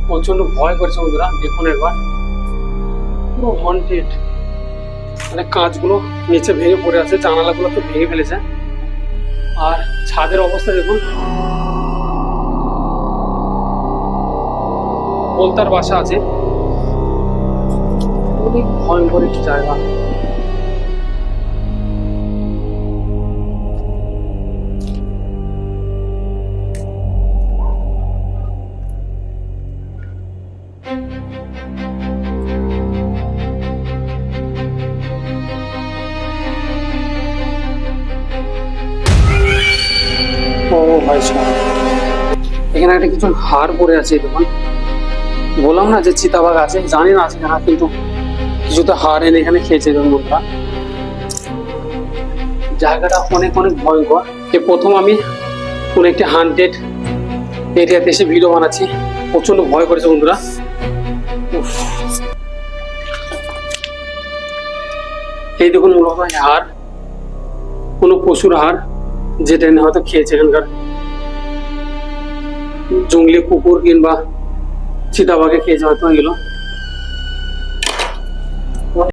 প্রচন্ড ভয় করছে বন্ধুরা। দেখুন একবার, পুরো হন্টেড। মানে কাঁচগুলো নিচে ভেঙে পড়ে আছে, জানালাগুলো তো ভেঙে ফেলেছে। আর ছাদের অবস্থা দেখুন, বলতার বাসা আছে। অনেক ভয়ঙ্কর একটি জায়গা। ও ভাই সাহেব, এখানে একটা কিছু হাড় পড়ে আছে দেখুন। বললাম না যে চিতাবাঘ আছে, জানি না আছে কিনা, কিন্তু কিছু তো হাড় এনে এখানে খেয়েছে দেখুন বন্ধুরা। জায়গাটা অনেক অনেক ভয়ঙ্কর। প্রথম আমি কোন একটি হান্টেড এরিয়াতে এসে ভিডিও বানাচ্ছি, প্রচন্ড ভয় করেছে বন্ধুরা। উফ। এই দেখুন, মূলত হাড়, কোনো পশুর হাড়, যেটা এনে হয়তো খেয়েছে এখানকার জঙ্গলি কুকুর কিংবা চিতাবাঘে খেয়েছে হয়তো এগুলো।